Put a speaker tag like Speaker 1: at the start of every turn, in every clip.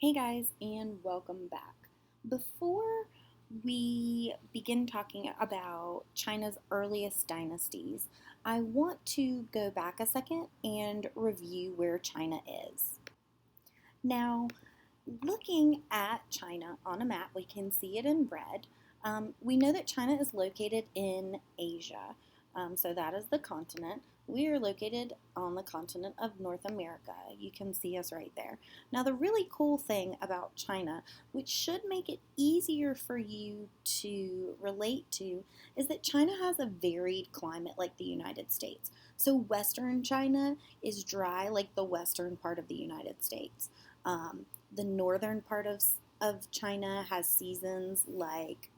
Speaker 1: Hey guys, and welcome back. Before we begin talking about China's earliest dynasties, I want to go back a second and review where China is. Now, looking at China on a map, we can see it in red. We know that China is located in Asia, so that is the continent. We are located on the continent of North America. You can see us right there. Now, the really cool thing about China, which should make it easier for you to relate to, is that China has a varied climate like the United States. So, Western China is dry like the western part of the United States. The northern part of China has seasons like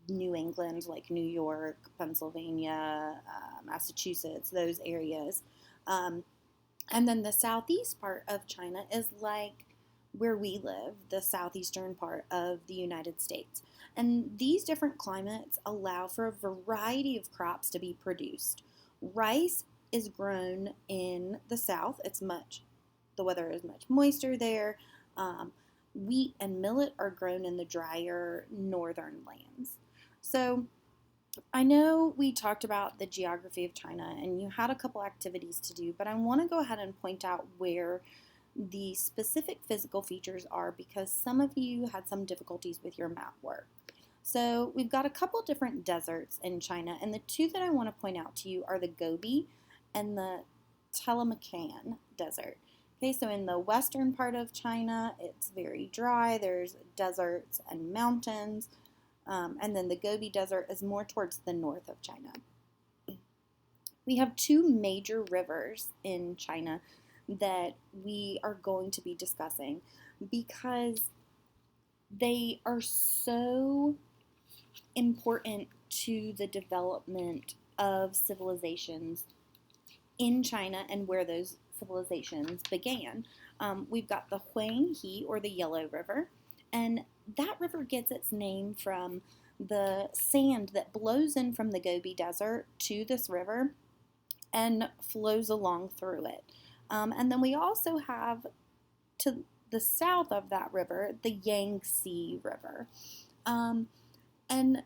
Speaker 1: New England, like New York, Pennsylvania, Massachusetts, those areas. Um, and then the southeast part of China is like where we live, the southeastern part of the United States. And these different climates allow for a variety of crops to be produced. Rice is grown in the south. The weather is much moister there. Um, Wheat and millet are grown in the drier northern lands. So I know we talked about the geography of China and you had a couple activities to do, but I want to go ahead and point out where the specific physical features are because some of you had some difficulties with your map work. So we've got a couple different deserts in China, and the two that I want to point out to you are the Gobi and the Taklamakan Desert. Okay, so in the western part of China, it's very dry. There's deserts and mountains. And then the Gobi Desert is more towards the north of China. We have two major rivers in China that we are going to be discussing because they are so important to the development of civilizations in China and where those civilizations began. We've got the Huanghe, or the Yellow River, and that river gets its name from the sand that blows in from the Gobi Desert to this river and flows along through it. And then we also have to the south of that river the Yangtze River. And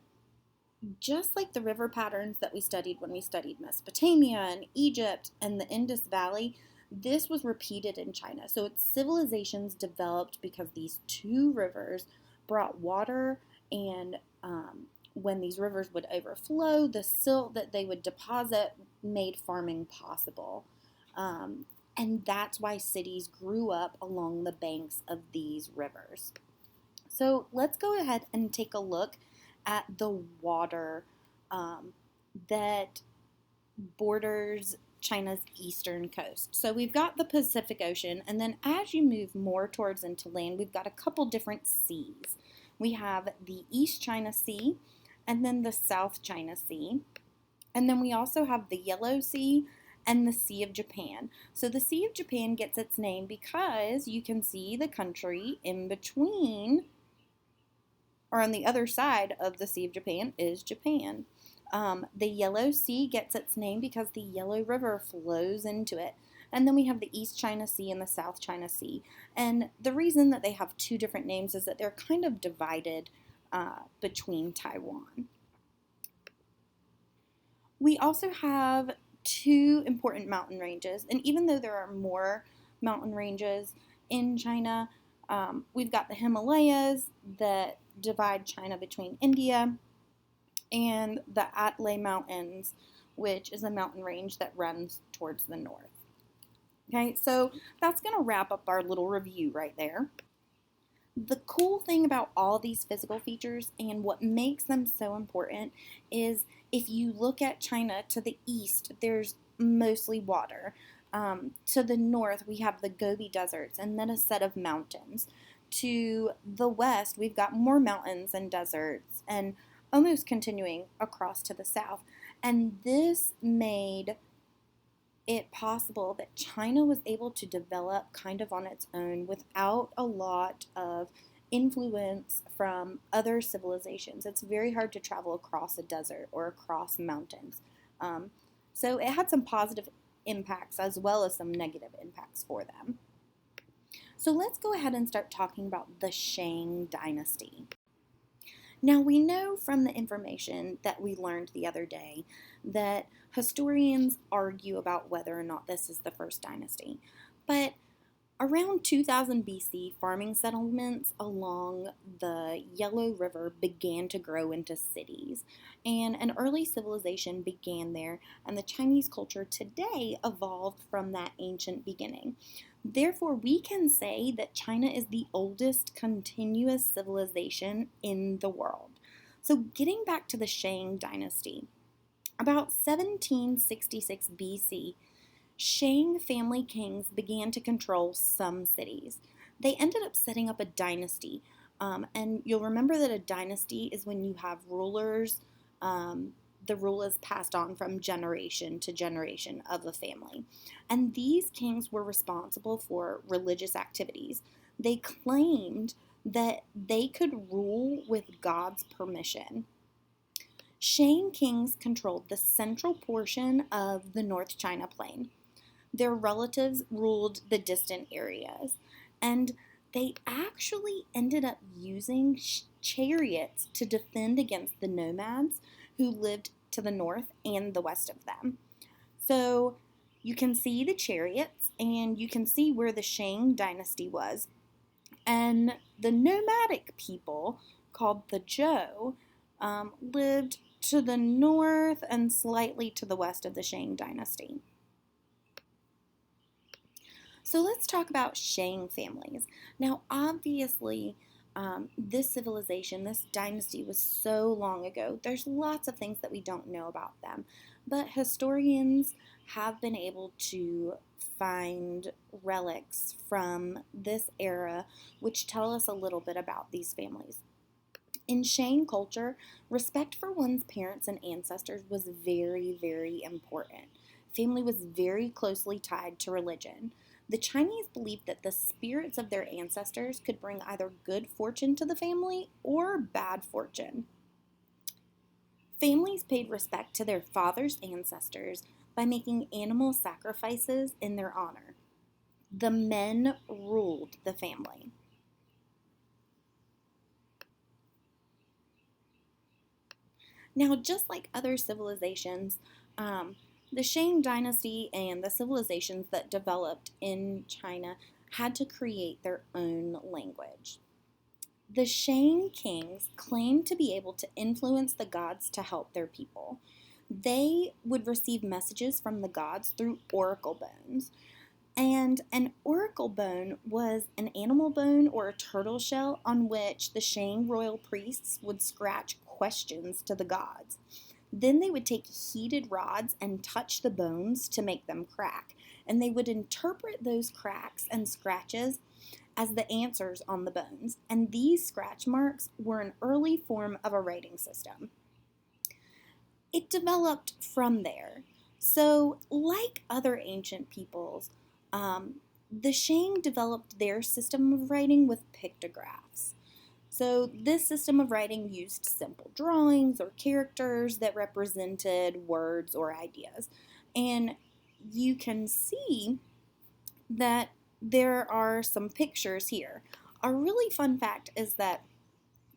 Speaker 1: just like the river patterns that we studied when we studied Mesopotamia and Egypt and the Indus Valley, this was repeated in China. So its civilizations developed because these two rivers brought water, and when these rivers would overflow, the silt that they would deposit made farming possible. And that's why cities grew up along the banks of these rivers. So let's go ahead and take a look at the water that borders China's eastern coast. So we've got the Pacific Ocean, and then as you move more towards into land, we've got a couple different seas. We have the East China Sea, and then the South China Sea, and then we also have the Yellow Sea and the Sea of Japan. So the Sea of Japan gets its name because you can see the country in between, or on the other side of the Sea of Japan is Japan. The Yellow Sea gets its name because the Yellow River flows into it. And then we have the East China Sea and the South China Sea. And the reason that they have two different names is that they're kind of divided between Taiwan. We also have two important mountain ranges. And even though there are more mountain ranges in China, we've got the Himalayas that divide China between India, and the Atlay Mountains, which is a mountain range that runs towards the north. Okay, so that's going to wrap up our little review right there. The cool thing about all these physical features and what makes them so important is if you look at China to the east, there's mostly water. To the north, we have the Gobi Deserts and then a set of mountains. To the west, we've got more mountains and deserts, and almost continuing across to the south. And this made it possible that China was able to develop kind of on its own without a lot of influence from other civilizations. It's very hard to travel across a desert or across mountains. So it had some positive impacts as well as some negative impacts for them. So let's go ahead and start talking about the Shang Dynasty. Now, we know from the information that we learned the other day that historians argue about whether or not this is the first dynasty. But around 2000 BC, farming settlements along the Yellow River began to grow into cities, and an early civilization began there, and the Chinese culture today evolved from that ancient beginning. Therefore, we can say that China is the oldest continuous civilization in the world. So, getting back to the Shang dynasty, about 1766 BC, Shang family kings began to control some cities. They ended up setting up a dynasty. And you'll remember that a dynasty is when you have rulers. The rule is passed on from generation to generation of a family. And these kings were responsible for religious activities. They claimed that they could rule with God's permission. Shang kings controlled the central portion of the North China Plain. Their relatives ruled the distant areas, and they actually ended up using chariots to defend against the nomads who lived to the north and the west of them. So you can see the chariots, and you can see where the Shang dynasty was. And the nomadic people, called the Zhou, lived to the north and slightly to the west of the Shang dynasty. So let's talk about Shang families. Now, obviously, this civilization, this dynasty was so long ago. There's lots of things that we don't know about them. But historians have been able to find relics from this era which tell us a little bit about these families. In Shang culture, respect for one's parents and ancestors was very, very important. Family was very closely tied to religion. The Chinese believed that the spirits of their ancestors could bring either good fortune to the family or bad fortune. Families paid respect to their father's ancestors by making animal sacrifices in their honor. The men ruled the family. Now, just like other civilizations, the Shang dynasty and the civilizations that developed in China had to create their own language. The Shang kings claimed to be able to influence the gods to help their people. They would receive messages from the gods through oracle bones. And an oracle bone was an animal bone or a turtle shell on which the Shang royal priests would scratch questions to the gods. Then they would take heated rods and touch the bones to make them crack. And they would interpret those cracks and scratches as the answers on the bones. And these scratch marks were an early form of a writing system. It developed from there. So, like other ancient peoples, the Shang developed their system of writing with pictographs. So this system of writing used simple drawings or characters that represented words or ideas. And you can see that there are some pictures here. A really fun fact is that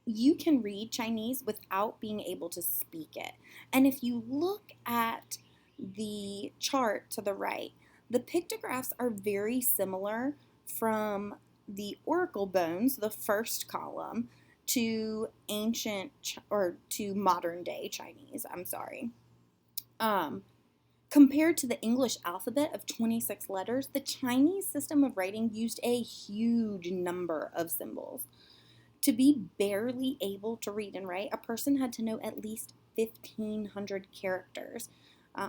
Speaker 1: you can read Chinese without being able to speak it. And if you look at the chart to the right, the pictographs are very similar from the oracle bones, the first column, to to modern day Chinese. Compared to the English alphabet of 26 letters, the Chinese system of writing used a huge number of symbols. To be barely able to read and write, a person had to know at least 1,500 characters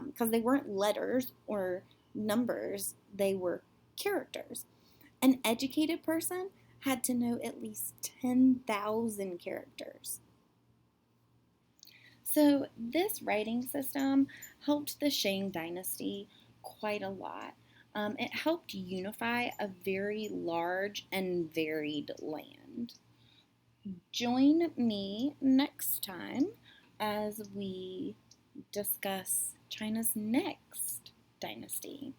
Speaker 1: because they weren't letters or numbers, they were characters. An educated person had to know at least 10,000 characters. So this writing system helped the Shang dynasty quite a lot. It helped unify a very large and varied land. Join me next time as we discuss China's next dynasty.